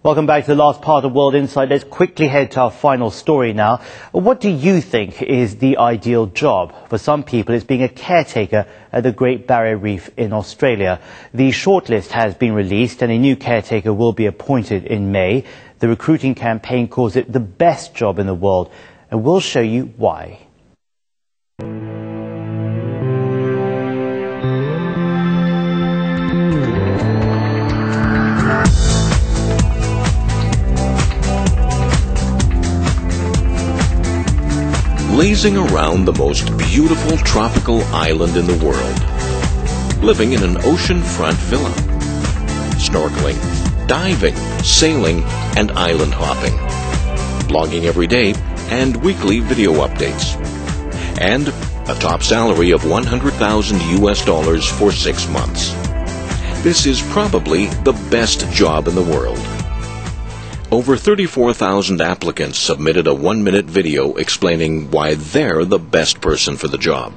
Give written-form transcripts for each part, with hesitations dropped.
Welcome back to the last part of World Insight. Let's quickly head to our final story now. What do you think is the ideal job? For some people, it's being a caretaker at the Great Barrier Reef in Australia. The shortlist has been released and a new caretaker will be appointed in May. The recruiting campaign calls it the best job in the world, and we'll show you why. Lazing around the most beautiful tropical island in the world, living in an oceanfront villa, snorkeling, diving, sailing, and island hopping, blogging every day and weekly video updates, and a top salary of $100,000 for 6 months. This is probably the best job in the world. Over 34,000 applicants submitted a 1-minute video explaining why they're the best person for the job.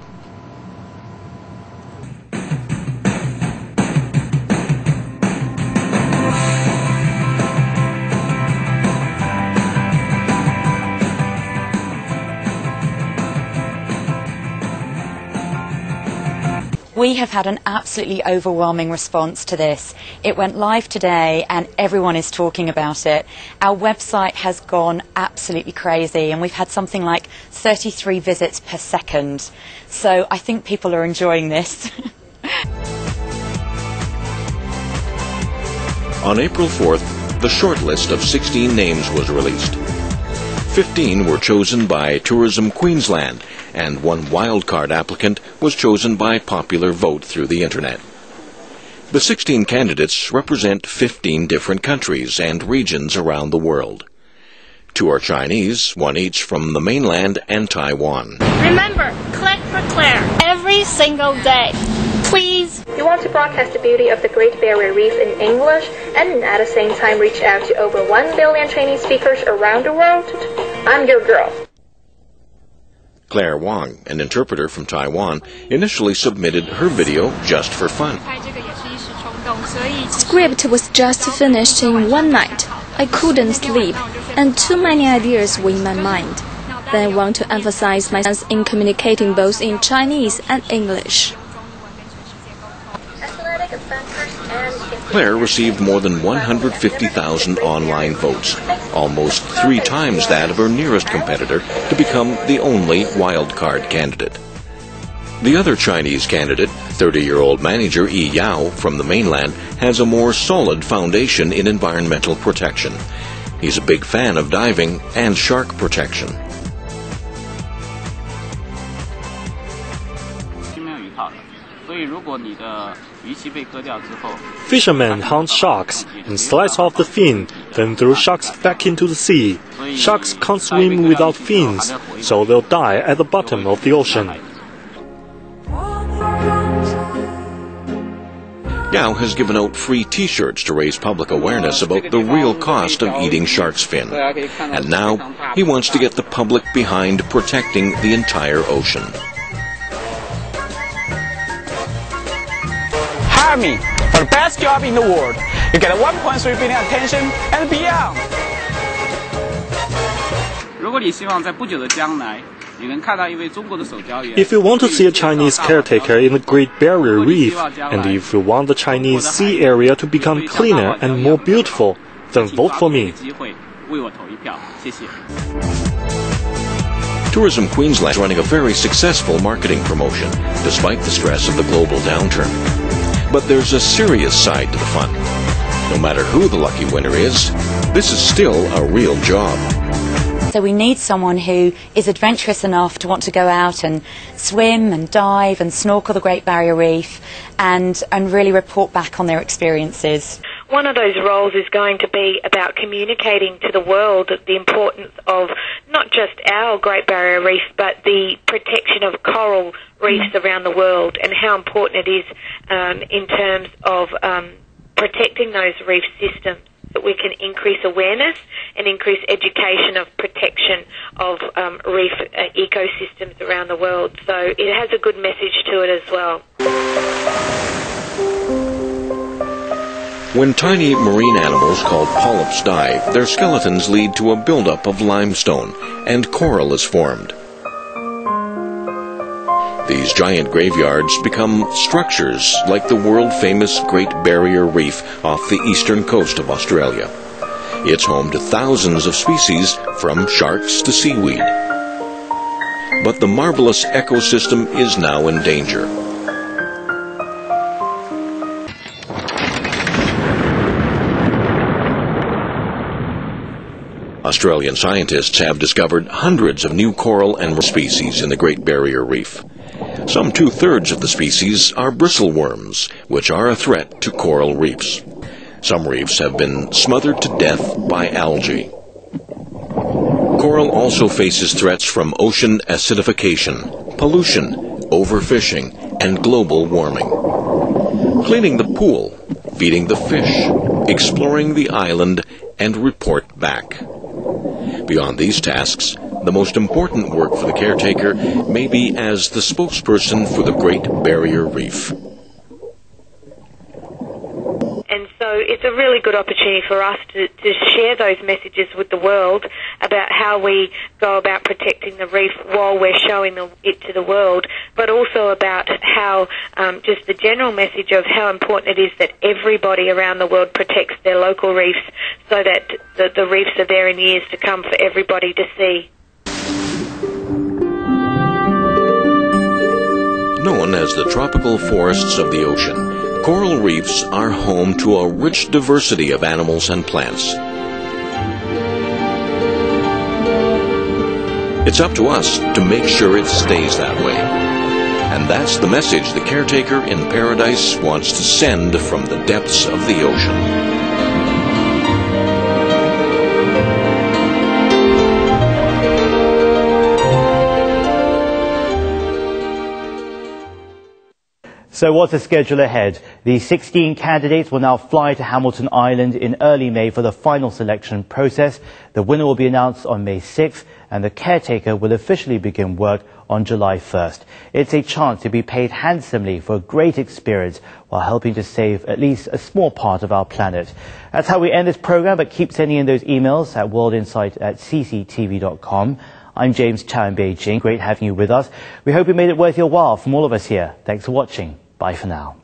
We have had an absolutely overwhelming response to this. It went live today and everyone is talking about it. Our website has gone absolutely crazy and we've had something like 33 visits per second. So I think people are enjoying this. On April 4th, the shortlist of 16 names was released. 15 were chosen by Tourism Queensland, and 1 wildcard applicant was chosen by popular vote through the internet. The 16 candidates represent 15 different countries and regions around the world. 2 are Chinese, 1 each from the mainland and Taiwan. Remember, click for Claire every single day. Please. You want to broadcast the beauty of the Great Barrier Reef in English and at the same time reach out to over 1 billion Chinese speakers around the world? I'm your girl. Claire Wang, an interpreter from Taiwan, initially submitted her video just for fun. Script was just finished in one night. I couldn't sleep, and too many ideas were in my mind. Then I want to emphasize my sense in communicating both in Chinese and English. Claire received more than 150,000 online votes, almost 3 times that of her nearest competitor, to become the only wildcard candidate. The other Chinese candidate, 30-year-old manager Yi Yao from the mainland, has a more solid foundation in environmental protection. He's a big fan of diving and shark protection. Fishermen hunt sharks and slice off the fin, then throw sharks back into the sea. Sharks can't swim without fins, so they'll die at the bottom of the ocean. Yao has given out free t-shirts to raise public awareness about the real cost of eating shark's fin. And now he wants to get the public behind protecting the entire ocean. Hire me for the best job in the world. You get 1.3 billion attention and beyond. If you want to see a Chinese caretaker in the Great Barrier Reef, and if you want the Chinese sea area to become cleaner and more beautiful, then vote for me. Tourism Queensland is running a very successful marketing promotion, despite the stress of the global downturn. But there's a serious side to the fun. No matter who the lucky winner is, this is still a real job. So we need someone who is adventurous enough to want to go out and swim and dive and snorkel the Great Barrier Reef and really report back on their experiences. One of those roles is going to be about communicating to the world the importance of not just our Great Barrier Reef, but the protection of coral reefs around the world and how important it is in terms of protecting those reef systems, that we can increase awareness and increase education of protection of reef ecosystems around the world. So it has a good message to it as well. When tiny marine animals called polyps die, their skeletons lead to a buildup of limestone, and coral is formed. These giant graveyards become structures like the world-famous Great Barrier Reef off the eastern coast of Australia. It's home to thousands of species, from sharks to seaweed. But the marvelous ecosystem is now in danger. Australian scientists have discovered hundreds of new coral and species in the Great Barrier Reef. Some 2/3 of the species are bristleworms, which are a threat to coral reefs. Some reefs have been smothered to death by algae. Coral also faces threats from ocean acidification, pollution, overfishing, and global warming. Cleaning the pool, feeding the fish, exploring the island, and report back. Beyond these tasks, the most important work for the caretaker may be as the spokesperson for the Great Barrier Reef. And so it's a really good opportunity for us to share those messages with the world about how we go about protecting the reef while we're showing it to the world, but also about how just the general message of how important it is that everybody around the world protects their local reefs so that the reefs are there in years to come for everybody to see. Known as the tropical forests of the ocean, coral reefs are home to a rich diversity of animals and plants. It's up to us to make sure it stays that way. And that's the message the caretaker in Paradise wants to send from the depths of the ocean. So what's the schedule ahead? The 16 candidates will now fly to Hamilton Island in early May for the final selection process. The winner will be announced on May 6th, and the caretaker will officially begin work on July 1st. It's a chance to be paid handsomely for a great experience while helping to save at least a small part of our planet. That's how we end this program, but keep sending in those emails at worldinsight@cctv.com. I'm James Chow in Beijing. Great having you with us. We hope it made it worth your while. From all of us here, thanks for watching. Bye for now.